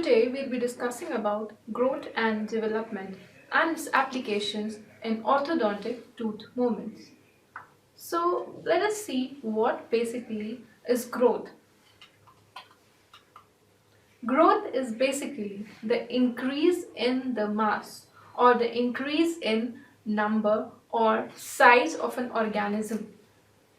Today we'll be discussing about growth and development and its applications in orthodontic tooth movements. So let us see what basically is growth. Growth is basically the increase in the mass or the increase in number or size of an organism,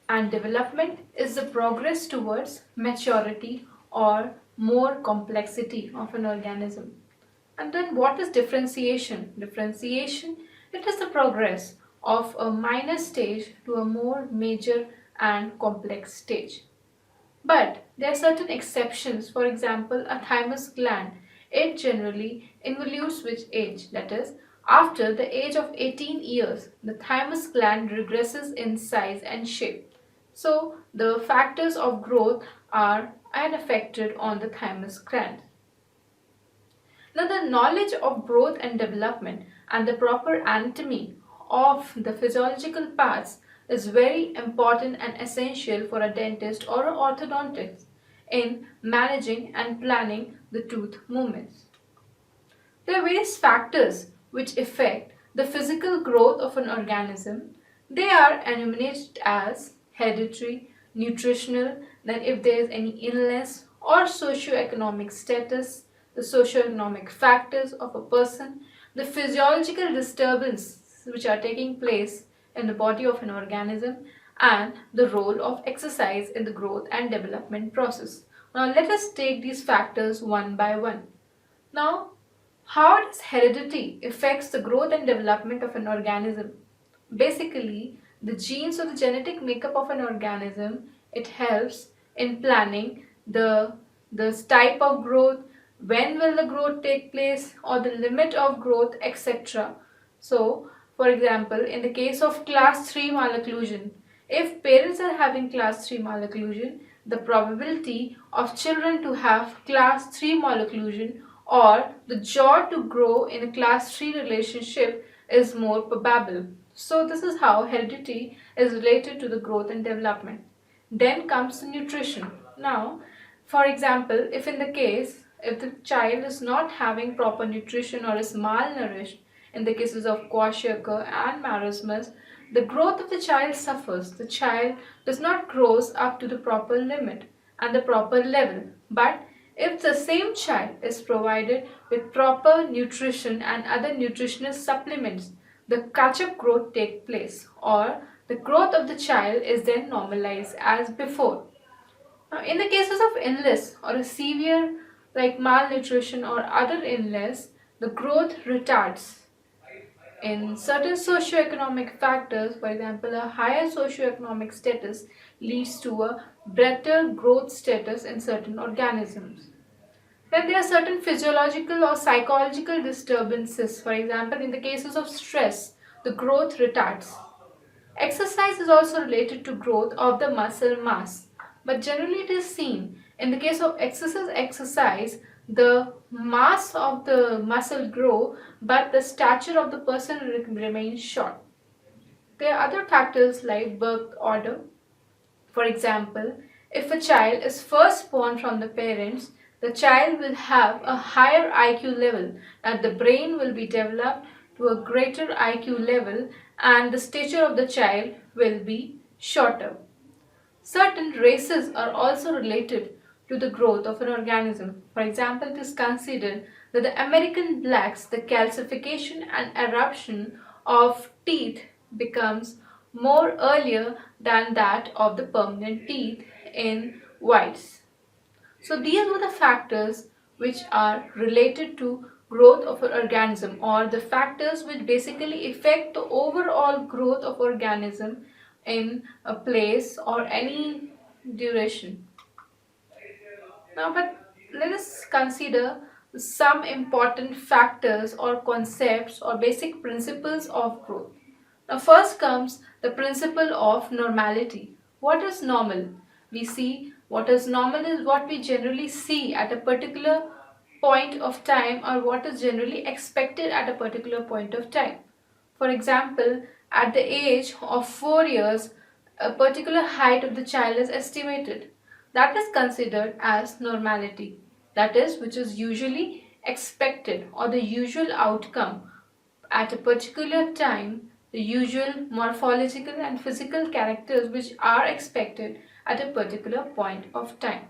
and development is the progress towards maturity or more complexity of an organism. And then what is differentiation? Differentiation, it is the progress of a minor stage to a more major and complex stage. But there are certain exceptions. For example, a thymus gland, it generally involutes with age. That is, after the age of 18 years, the thymus gland regresses in size and shape. So, the factors of growth are unaffected on the thymus gland. Now, the knowledge of growth and development and the proper anatomy of the physiological parts is very important and essential for a dentist or an orthodontist in managing and planning the tooth movements. There are various factors which affect the physical growth of an organism. They are enumerated as hereditary, nutritional, then if there is any illness or socioeconomic status, the socioeconomic factors of a person, the physiological disturbances which are taking place in the body of an organism, and the role of exercise in the growth and development process. Now let us take these factors one by one. Now, how does heredity affects the growth and development of an organism? Basically, the genes or the genetic makeup of an organism, it helps in planning the type of growth, when will the growth take place, or the limit of growth, etc. So, for example, in the case of class 3 malocclusion, if parents are having class 3 malocclusion, the probability of children to have class 3 malocclusion or the jaw to grow in a class 3 relationship is more probable. So this is how heredity is related to the growth and development. Then comes the nutrition. Now, for example, if the child is not having proper nutrition or is malnourished, in the cases of kwashiorkor and marasmus, the growth of the child suffers. The child does not grow up to the proper limit and the proper level. But if the same child is provided with proper nutrition and other nutritional supplements, the catch-up growth takes place, or the growth of the child is then normalized as before. Now, in the cases of illness or a severe like malnutrition or other illness, the growth retards. In certain socioeconomic factors, for example, a higher socioeconomic status leads to a better growth status in certain organisms. Then there are certain physiological or psychological disturbances. For example, in the cases of stress, the growth retards. Exercise is also related to growth of the muscle mass, but generally it is seen in the case of excessive exercise, the mass of the muscle grow, but the stature of the person remains short. There are other factors like birth order. For example, if a child is first born from the parents, the child will have a higher IQ level, and the brain will be developed to a greater IQ level, and the stature of the child will be shorter. Certain races are also related to the growth of an organism. For example, it is considered that the American blacks, the calcification and eruption of teeth becomes more earlier than that of the permanent teeth in whites. So these were the factors which are related to growth of an organism, or the factors which basically affect the overall growth of organism in a place or any duration. Now, but let us consider some important factors or concepts or basic principles of growth. Now, first comes the principle of normality. What is normal? We see what is normal is what we generally see at a particular point of time, or what is generally expected at a particular point of time. For example, at the age of 4 years, a particular height of the child is estimated. That is considered as normality. that is, which is usually expected or the usual outcome at a particular time, the usual morphological and physical characters which are expected at a particular point of time.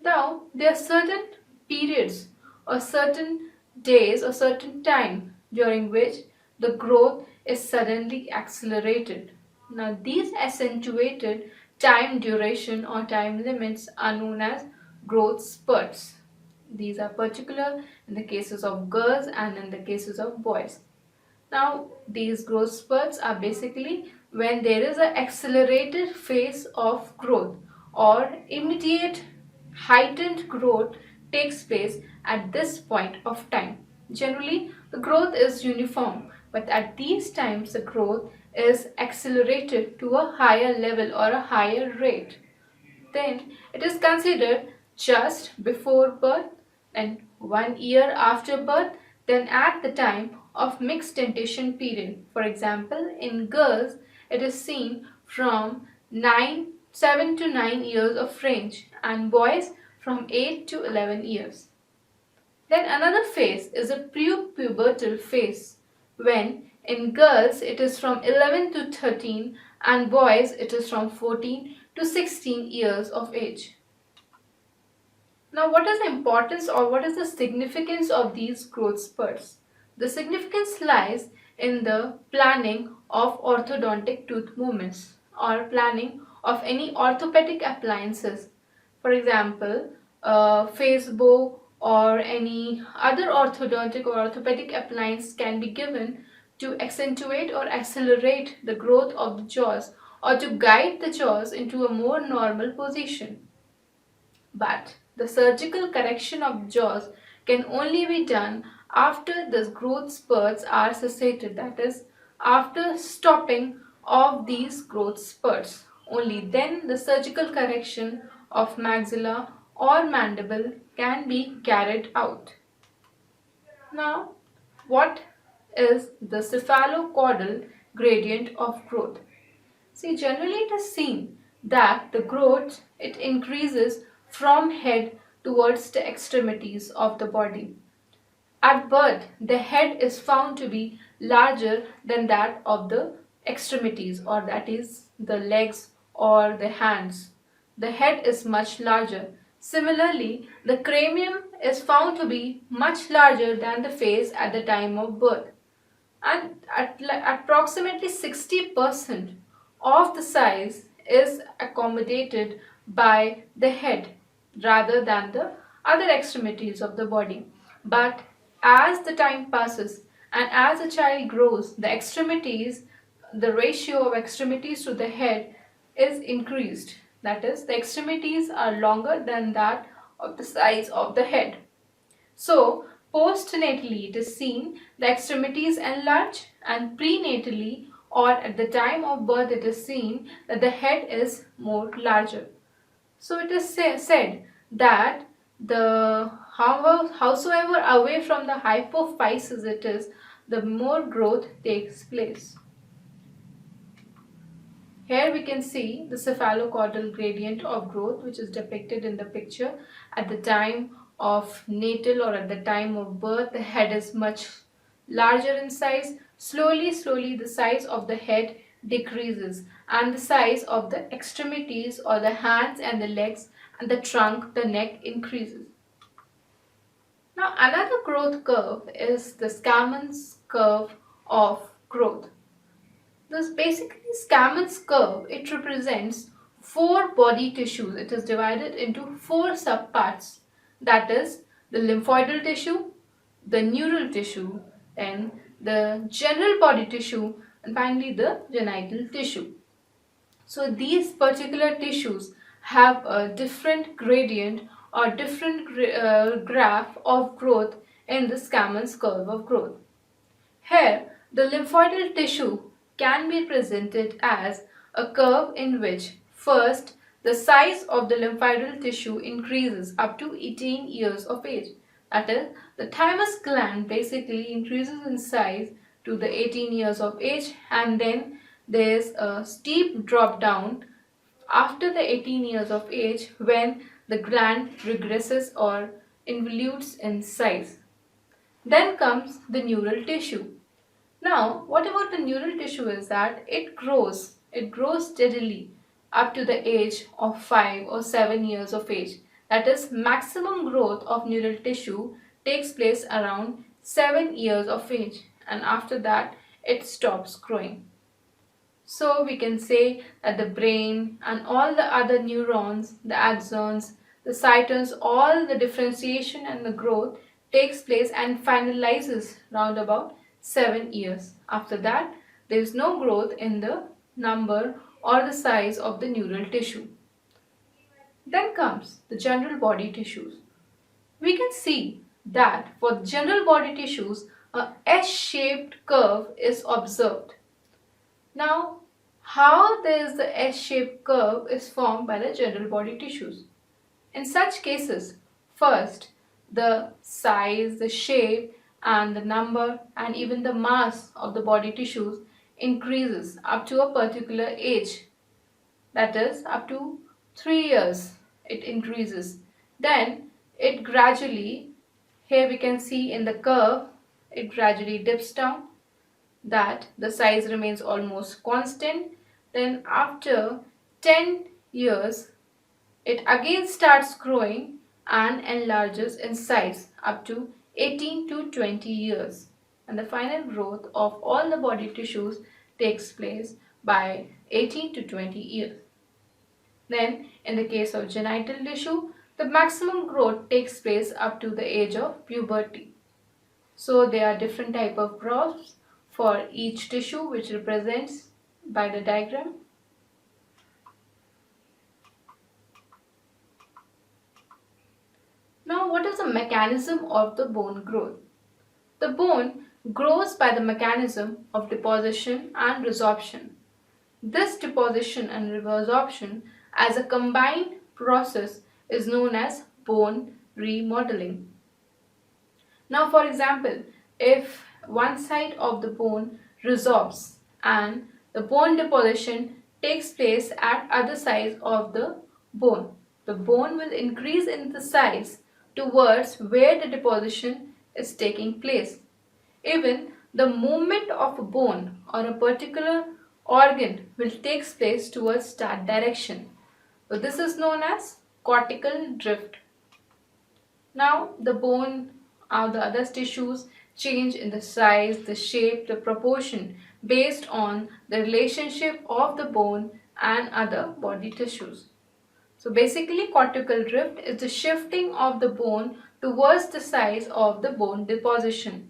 Now, there are certain periods or certain days or certain time during which the growth is suddenly accelerated. Now, these accentuated time duration or time limits are known as growth spurts. These are particular in the cases of girls and in the cases of boys. Now, these growth spurts are basically when there is an accelerated phase of growth or immediate heightened growth takes place at this point of time. Generally, the growth is uniform, but at these times the growth is accelerated to a higher level or a higher rate. Then it is considered just before birth, and 1 year after birth, then at the time of mixed tentation period. For example, in girls, it is seen from 7 to 9 years of range, and boys from 8 to 11 years. Then another phase is a prepubertal phase, when in girls it is from 11 to 13 and boys it is from 14 to 16 years of age. Now, what is the importance or what is the significance of these growth spurts? The significance lies in the planning of orthodontic tooth movements or planning of any orthopedic appliances. For example, face bow or any other orthodontic or orthopedic appliance can be given to accentuate or accelerate the growth of the jaws or to guide the jaws into a more normal position. But the surgical correction of jaws can only be done after the growth spurts are cessated, that is, after stopping of these growth spurts. Only then the surgical correction of maxilla or mandible can be carried out. Now, what is the cephalo-caudal gradient of growth? See, generally it is seen that the growth, it increases from head towards the extremities of the body. At birth, the head is found to be larger than that of the extremities, or that is the legs or the hands. The head is much larger. Similarly, the cranium is found to be much larger than the face at the time of birth. And at approximately 60% of the size is accommodated by the head rather than the other extremities of the body. But as the time passes and as a child grows, the extremities, the ratio of extremities to the head is increased. That is, the extremities are longer than that of the size of the head. So, postnatally it is seen the extremities enlarge, and prenatally or at the time of birth it is seen that the head is more larger. So it is said that howsoever away from the hypophysis it is, the more growth takes place. Here we can see the cephalo-caudal gradient of growth, which is depicted in the picture. At the time of natal or at the time of birth, the head is much larger in size. Slowly the size of the head decreases and the size of the extremities or the hands and the legs and the trunk, the neck increases. Now, another growth curve is the Scammon's curve of growth. This basically Scammon's curve, it represents 4 body tissues. It is divided into 4 subparts. That is the lymphoidal tissue, the neural tissue, and the general body tissue, and finally the genital tissue. So these particular tissues have a different gradient or different graph of growth in the Scammon's curve of growth. Here, the lymphoidal tissue can be presented as a curve in which first the size of the lymphoidal tissue increases up to 18 years of age. That is, the thymus gland basically increases in size to the 18 years of age, and then there is a steep drop down after the 18 years of age when the gland regresses or involutes in size. Then comes the neural tissue. Now, what about the neural tissue is that it grows steadily up to the age of 5 or 7 years of age. That is, maximum growth of neural tissue takes place around 7 years of age, and after that it stops growing. So we can say that the brain and all the other neurons, the axons, the cytons, all the differentiation and the growth takes place and finalizes round about 7 years. After that, there is no growth in the number or the size of the neural tissue. Then comes the general body tissues. We can see that for general body tissues, a S-shaped curve is observed. Now, how this the S-shaped curve is formed by the general body tissues? In such cases, first, the size, the shape, and the number and even the mass of the body tissues increases up to a particular age. That is, up to 3 years it increases. Then it gradually, here we can see in the curve, it gradually dips down, that the size remains almost constant. Then after 10 years, it again starts growing and enlarges in size up to 18 to 20 years. And the final growth of all the body tissues takes place by 18 to 20 years. Then, in the case of genital tissue, the maximum growth takes place up to the age of puberty. So, there are different type of growths for each tissue, which represents by the diagram. Now, what is the mechanism of the bone growth? The bone grows by the mechanism of deposition and resorption. This deposition and resorption as a combined process is known as bone remodeling. Now, for example, if one side of the bone resorbs and the bone deposition takes place at other sides of the bone will increase in the size towards where the deposition is taking place. Even the movement of a bone or a particular organ will take place towards that direction. So this is known as cortical drift. Now the bone or the other tissues change in the size, the shape, the proportion based on the relationship of the bone and other body tissues. So basically, cortical drift is the shifting of the bone towards the size of the bone deposition.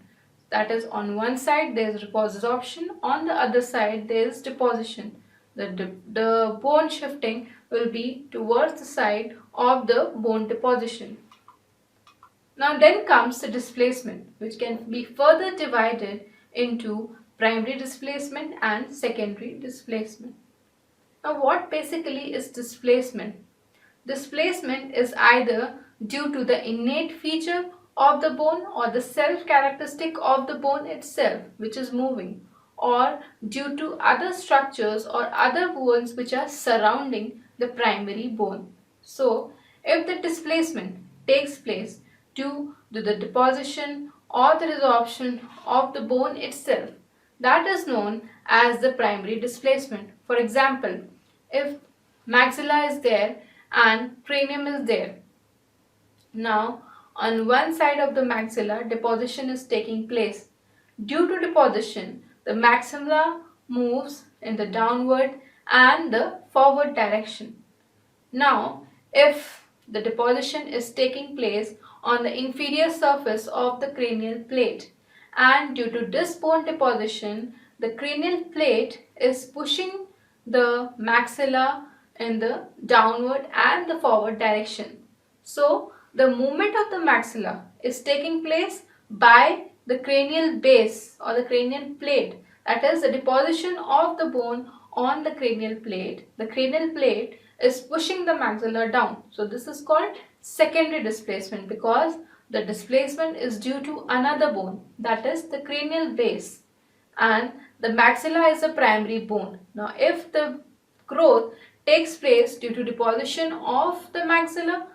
That is, on one side there is resorption, on the other side there is deposition. The bone shifting will be towards the side of the bone deposition. Now then comes the displacement, which can be further divided into primary displacement and secondary displacement. Now what basically is displacement? Displacement is either due to the innate feature of the bone or the self-characteristic of the bone itself which is moving, or due to other structures or other bones which are surrounding the primary bone. So, if the displacement takes place due to the deposition or the resorption of the bone itself, that is known as the primary displacement. For example, if maxilla is there and cranium is there. Now, on one side of the maxilla, deposition is taking place. Due to deposition, the maxilla moves in the downward and the forward direction. Now, if the deposition is taking place on the inferior surface of the cranial plate, and due to this bone deposition, the cranial plate is pushing the maxilla in the downward and the forward direction. So, the movement of the maxilla is taking place by the cranial base or the cranial plate. That is the deposition of the bone on the cranial plate. The cranial plate is pushing the maxilla down. So, this is called secondary displacement because the displacement is due to another bone, that is the cranial base, and the maxilla is the primary bone. Now, if the growth takes place due to deposition of the maxilla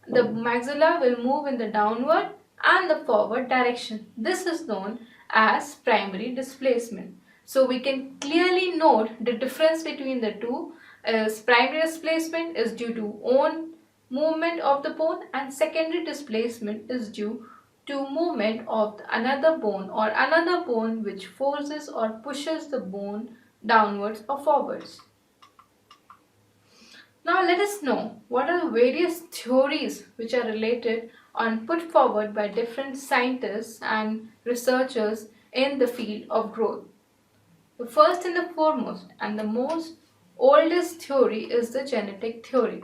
the maxilla will move in the downward and the forward direction. This is known as primary displacement. So we can clearly note the difference between the two is primary displacement is due to own movement of the bone and secondary displacement is due to movement of another bone or another bone which forces or pushes the bone downwards or forwards. Now let us know what are the various theories which are related and put forward by different scientists and researchers in the field of growth. The first and the foremost and the most oldest theory is the genetic theory.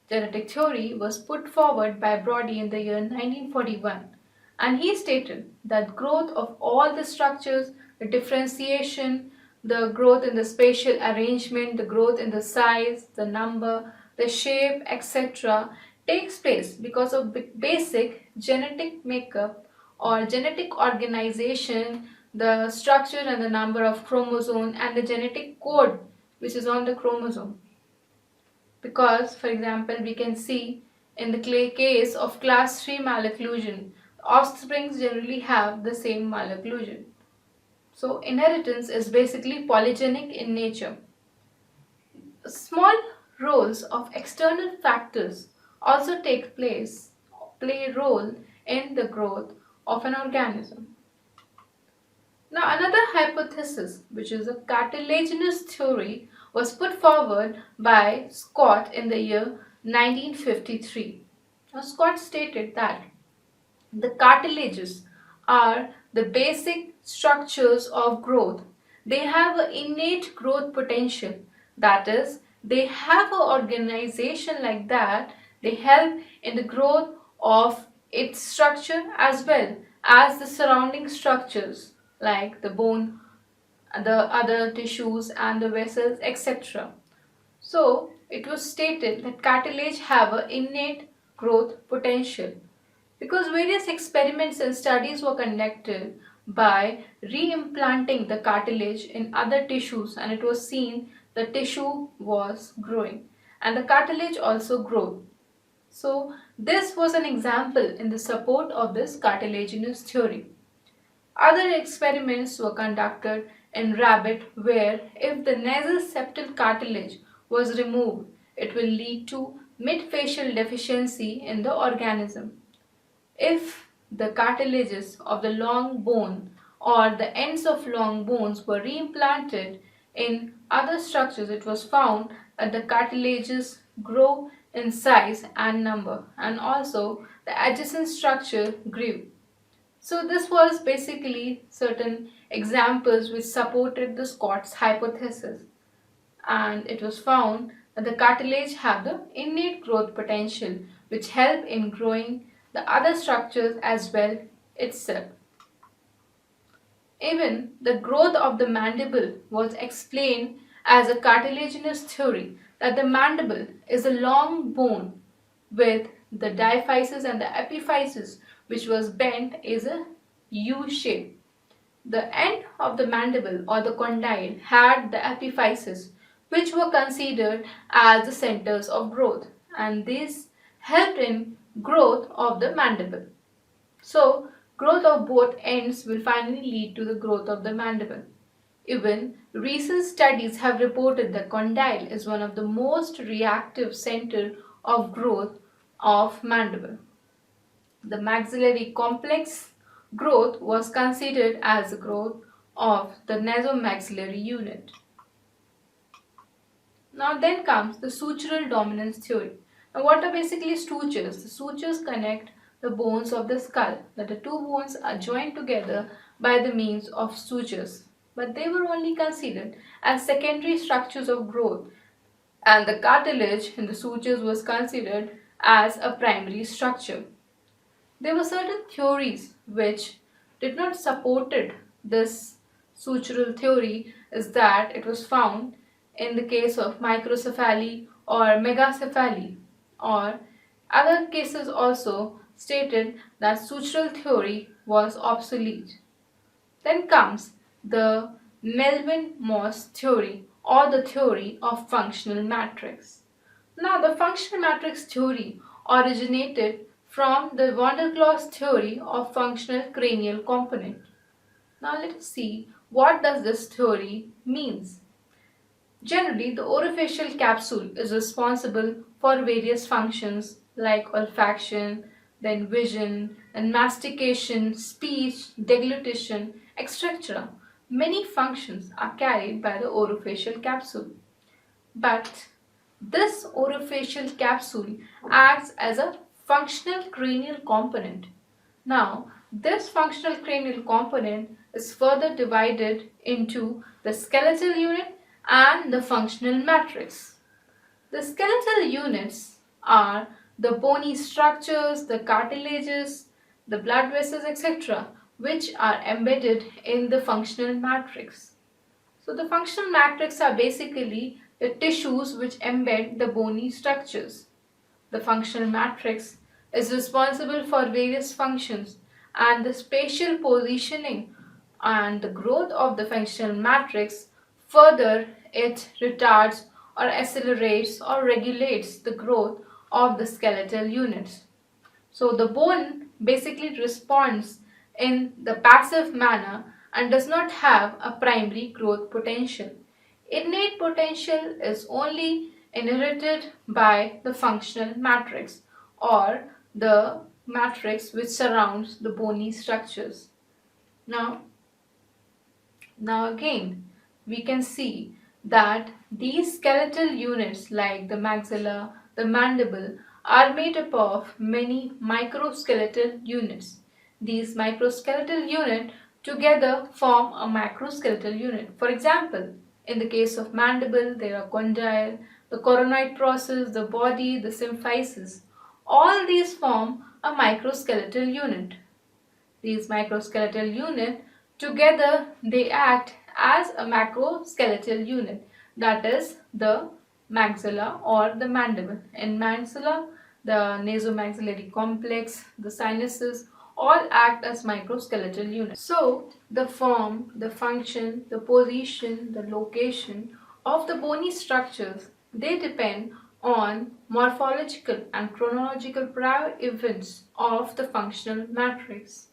Genetic theory was put forward by Brody in the year 1941, and he stated that growth of all the structures, the differentiation, the growth in the spatial arrangement, the growth in the size, the number, the shape, etc. takes place because of basic genetic makeup or genetic organization, the structure and the number of chromosomes and the genetic code which is on the chromosome. Because, for example, we can see in the case of class 3 malocclusion, offsprings generally have the same malocclusion. So inheritance is basically polygenic in nature. Small roles of external factors also play a role in the growth of an organism. Now another hypothesis, which is a cartilaginous theory, was put forward by Scott in the year 1953. Now Scott stated that the cartilages are the basic structures of growth. They have an innate growth potential. That is, they have an organization like that. They help in the growth of its structure as well as the surrounding structures like the bone, the other tissues and the vessels, etc. So it was stated that cartilage have an innate growth potential because various experiments and studies were conducted by reimplanting the cartilage in other tissues, and it was seen the tissue was growing and the cartilage also grew. So this was an example in the support of this cartilaginous theory. Other experiments were conducted in rabbit where if the nasal septal cartilage was removed, it will lead to midfacial deficiency in the organism. If the cartilages of the long bone or the ends of long bones were reimplanted in other structures, it was found that the cartilages grow in size and number, and also the adjacent structure grew. So this was basically certain examples which supported the Scott's hypothesis, and it was found that the cartilage have the innate growth potential which help in growing the other structures as well itself. Even the growth of the mandible was explained as a cartilaginous theory, that the mandible is a long bone with the diaphysis and the epiphysis which was bent is a U shape. The end of the mandible or the condyle had the epiphysis which were considered as the centers of growth, and this helped in growth of the mandible. So growth of both ends will finally lead to the growth of the mandible. Even recent studies have reported that condyle is one of the most reactive center of growth of mandible. The maxillary complex growth was considered as the growth of the nasomaxillary unit. Now then comes the sutural dominance theory. Now what are basically sutures? The sutures connect the bones of the skull, that the two bones are joined together by the means of sutures, but they were only considered as secondary structures of growth, and the cartilage in the sutures was considered as a primary structure. There were certain theories which did not supported this sutural theory, is that it was found in the case of microcephaly or megacephaly, or other cases also stated that sutural theory was obsolete. Then comes the Melvin-Morse theory or the theory of functional matrix. Now the functional matrix theory originated from the van der Klaauw's theory of functional cranial component. Now let us see what does this theory means. Generally, the orofacial capsule is responsible for various functions like olfaction, then vision, and mastication, speech, deglutition, etc. Many functions are carried by the orofacial capsule. But this orofacial capsule acts as a functional cranial component. Now, this functional cranial component is further divided into the skeletal unit and the functional matrix. The skeletal units are the bony structures, the cartilages, the blood vessels, etc., which are embedded in the functional matrix. So the functional matrix are basically the tissues which embed the bony structures. The functional matrix is responsible for various functions, and the spatial positioning and the growth of the functional matrix further it retards or accelerates or regulates the growth of the skeletal units. So the bone basically responds in the passive manner and does not have a primary growth potential. Innate potential is only inherited by the functional matrix or the matrix which surrounds the bony structures. Now again, we can see that these skeletal units like the maxilla, the mandible are made up of many microskeletal units. These microskeletal units together form a macroskeletal unit. For example, in the case of mandible, there are condyle, the coronoid process, the body, the symphysis. All these form a microskeletal unit. These microskeletal units together they act as a macroskeletal unit, that is the maxilla or the mandible. In maxilla, the nasomaxillary complex, the sinuses all act as microskeletal units. So the form, the function, the position, the location of the bony structures they depend on morphological and chronological prior events of the functional matrix.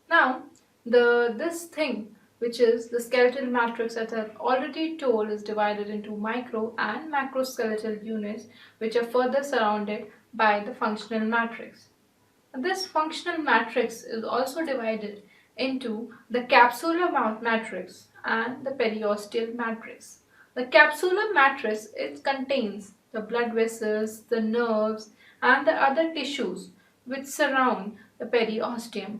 Now, this thing which is the skeletal matrix that I've already told is divided into micro and macroskeletal units which are further surrounded by the functional matrix. This functional matrix is also divided into the capsular matrix and the periosteal matrix. The capsular matrix it contains the blood vessels, the nerves and the other tissues which surround the periosteum.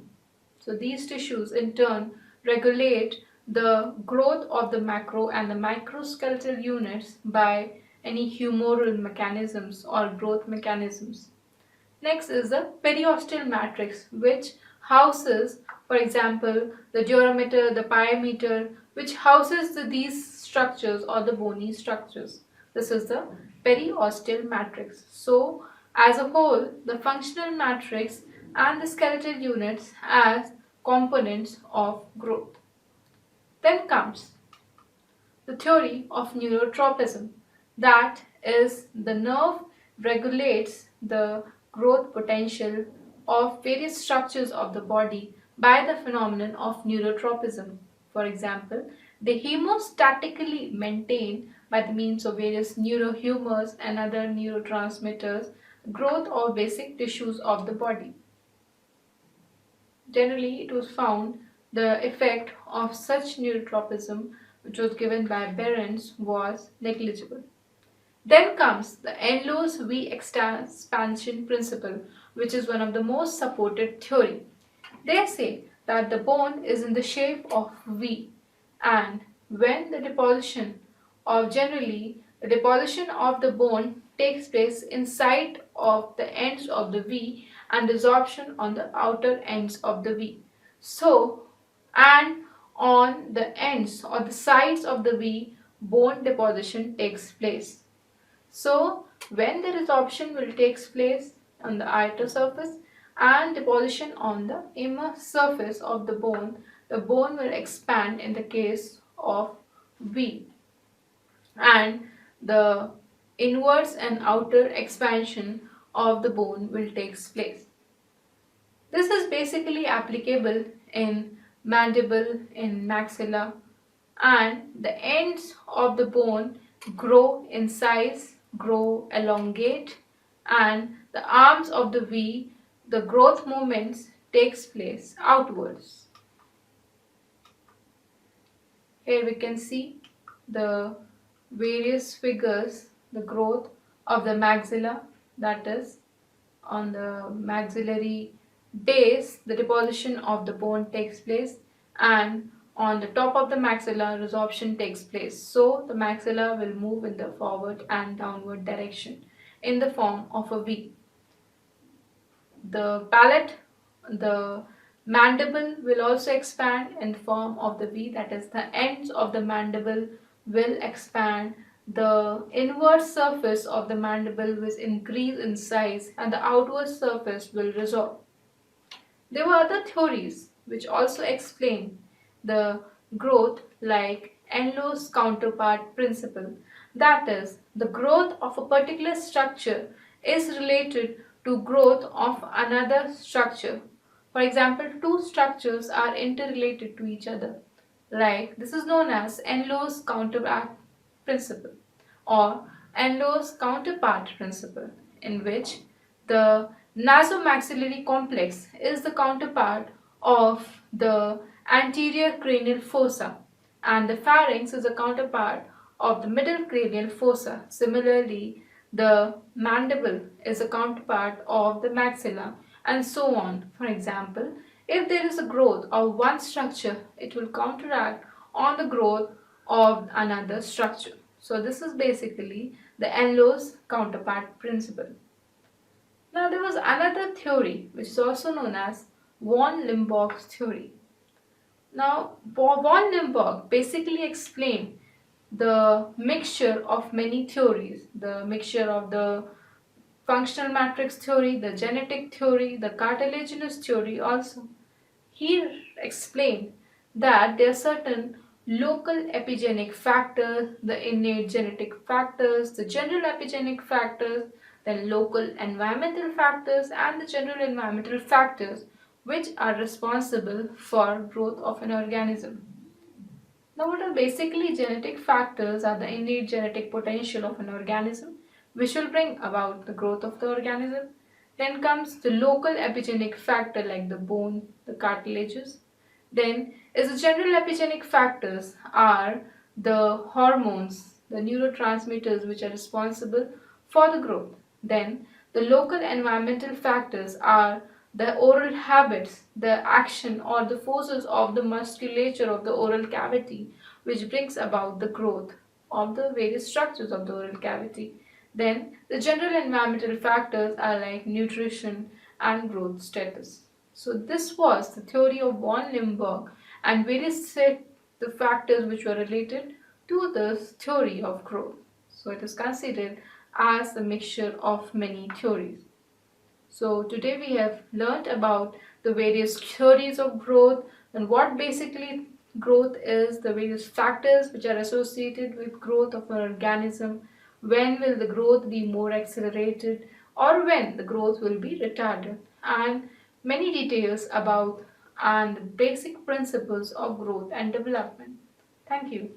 So these tissues in turn regulate the growth of the macro and the microskeletal units by any humoral mechanisms or growth mechanisms. Next is the periosteal matrix which houses, for example, the durometer, the pyometer, which houses these structures or the bony structures. This is the periosteal matrix. So as a whole, the functional matrix and the skeletal units as components of growth. Then comes the theory of neurotropism, that is the nerve regulates the growth potential of various structures of the body by the phenomenon of neurotropism. For example, they hemostatically maintain by the means of various neurohumors and other neurotransmitters growth of basic tissues of the body. Generally, it was found the effect of such neurotropism, which was given by Behrens, was negligible. Then comes the Enlow's V expansion principle, which is one of the most supported theory. They say that the bone is in the shape of V, and when the deposition of the bone takes place inside of the ends of the V and desorption on the outer ends of the V. So, and on the ends or the sides of the V, bone deposition takes place. So, when the resorption will take place on the outer surface and deposition on the inner surface of the bone will expand in the case of V. And the inwards and outer expansion of the bone will take place. This is basically applicable in mandible, in maxilla, and the ends of the bone grow in size, grow, elongate, and the arms of the V, the growth movements takes place outwards. Here we can see the various figures, the growth of the maxilla, that is on the maxillary base the deposition of the bone takes place, and on the top of the maxilla resorption takes place. So the maxilla will move in the forward and downward direction in the form of a V. The palate, the mandible will also expand in the form of the V, that is the ends of the mandible will expand, the inward surface of the mandible will increase in size, and the outward surface will resorb. There were other theories which also explain the growth, like Enlow's counterpart principle, that is, the growth of a particular structure is related to growth of another structure. For example, two structures are interrelated to each other. Like this is known as Enlow's counterpart principle or Enlow's counterpart principle, in which the nasomaxillary complex is the counterpart of the anterior cranial fossa, and the pharynx is a counterpart of the middle cranial fossa. Similarly, the mandible is a counterpart of the maxilla, and so on. For example, if there is a growth of one structure, it will counteract on the growth of another structure. So this is basically the Enlow's counterpart principle. Now there was another theory which is also known as von Limburg's theory. Now von Limburg basically explained the mixture of many theories, the mixture of the functional matrix theory, the genetic theory, the cartilaginous theory also. He explained that there are certain local epigenetic factors, the innate genetic factors, the general epigenetic factors, then local environmental factors and the general environmental factors which are responsible for growth of an organism. Now what are basically genetic factors are the innate genetic potential of an organism which will bring about the growth of the organism. Then comes the local epigenetic factor like the bone, the cartilages. Then is the general epigenetic factors are the hormones, the neurotransmitters which are responsible for the growth. Then the local environmental factors are the oral habits, the action or the forces of the musculature of the oral cavity which brings about the growth of the various structures of the oral cavity. Then the general environmental factors are like nutrition and growth status. So this was the theory of von Limburg and various the factors which were related to this theory of growth. So it is considered as a mixture of many theories. So today we have learnt about the various theories of growth and what basically growth is, the various factors which are associated with growth of an organism, when will the growth be more accelerated or when the growth will be retarded, and many details about and basic principles of growth and development. Thank you.